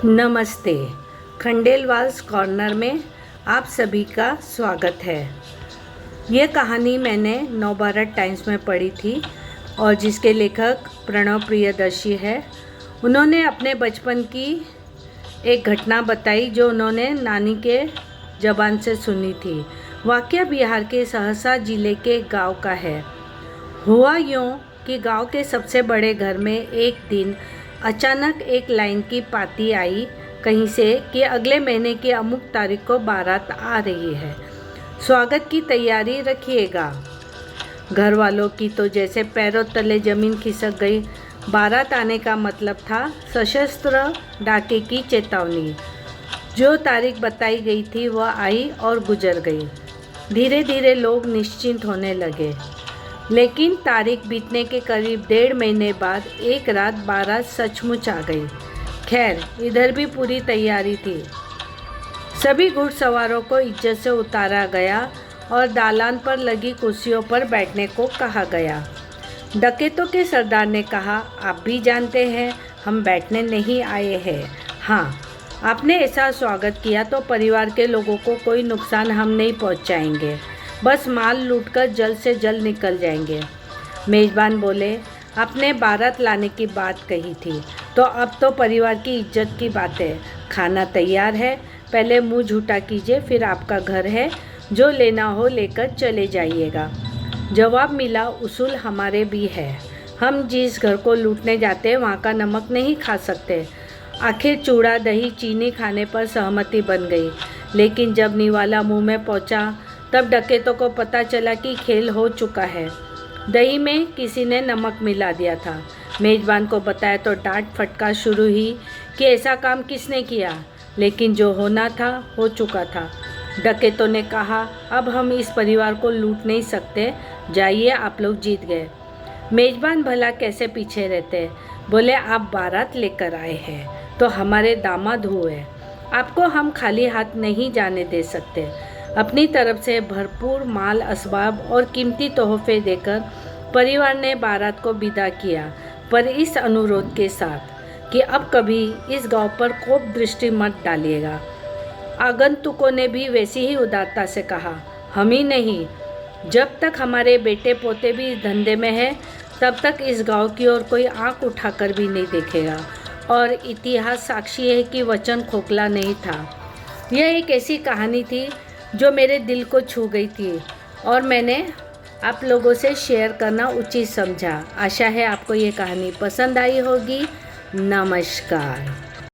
नमस्ते। खंडेलवाल्स कॉर्नर में आप सभी का स्वागत है। ये कहानी मैंने नवभारत टाइम्स में पढ़ी थी और जिसके लेखक प्रणव प्रियदर्शी है। उन्होंने अपने बचपन की एक घटना बताई जो उन्होंने नानी के ज़बान से सुनी थी। वाक़या बिहार के सहरसा ज़िले के गांव का है। हुआ यूँ कि गांव के सबसे बड़े घर में एक दिन अचानक एक लाइन की पाती आई कहीं से कि अगले महीने की अमुक तारीख को बारात आ रही है, स्वागत की तैयारी रखिएगा। घर वालों की तो जैसे पैरों तले ज़मीन खिसक गई। बारात आने का मतलब था सशस्त्र डाके की चेतावनी। जो तारीख बताई गई थी वह आई और गुजर गई। धीरे धीरे लोग निश्चिंत होने लगे, लेकिन तारीख बीतने के करीब 1.5 महीने बाद एक रात बारात सचमुच आ गई। खैर, इधर भी पूरी तैयारी थी। सभी घुड़सवारों को इज्जत से उतारा गया और दालान पर लगी कुर्सियों पर बैठने को कहा गया। डकैतों के सरदार ने कहा, आप भी जानते हैं हम बैठने नहीं आए हैं। हाँ, आपने ऐसा स्वागत किया तो परिवार के लोगों को कोई नुकसान हम नहीं पहुंचाएंगे, बस माल लूटकर जल्द से जल्द निकल जाएंगे। मेज़बान बोले, आपने बारात लाने की बात कही थी तो अब तो परिवार की इज्जत की बात है। खाना तैयार है, पहले मुंह झूठा कीजिए, फिर आपका घर है, जो लेना हो लेकर चले जाइएगा। जवाब मिला, उसूल हमारे भी है। हम जिस घर को लूटने जाते हैं वहाँ का नमक नहीं खा सकते। आखिर चूड़ा दही चीनी खाने पर सहमति बन गई, लेकिन जब निवाला मुंह में पहुँचा तब डकैतों को पता चला कि खेल हो चुका है। दही में किसी ने नमक मिला दिया था। मेज़बान को बताया तो डांट फटकार शुरू हुई कि ऐसा काम किसने किया, लेकिन जो होना था हो चुका था। डकैतों ने कहा, अब हम इस परिवार को लूट नहीं सकते, जाइए, आप लोग जीत गए। मेज़बान भला कैसे पीछे रहते। बोले, आप बारात लेकर आए हैं तो हमारे दामाद हुए, आपको हम खाली हाथ नहीं जाने दे सकते। अपनी तरफ से भरपूर माल असबाब और कीमती तोहफे देकर परिवार ने बारात को विदा किया, पर इस अनुरोध के साथ कि अब कभी इस गांव पर कोप दृष्टि मत डालिएगा। आगंतुकों ने भी वैसी ही उदारता से कहा, हम ही नहीं, जब तक हमारे बेटे पोते भी इस धंधे में है तब तक इस गांव की ओर कोई आंख उठाकर भी नहीं देखेगा। और इतिहास साक्षी है कि वचन खोखला नहीं था। यह एक ऐसी कहानी थी जो मेरे दिल को छू गई थी और मैंने आप लोगों से शेयर करना उचित समझा। आशा है आपको ये कहानी पसंद आई होगी। नमस्कार।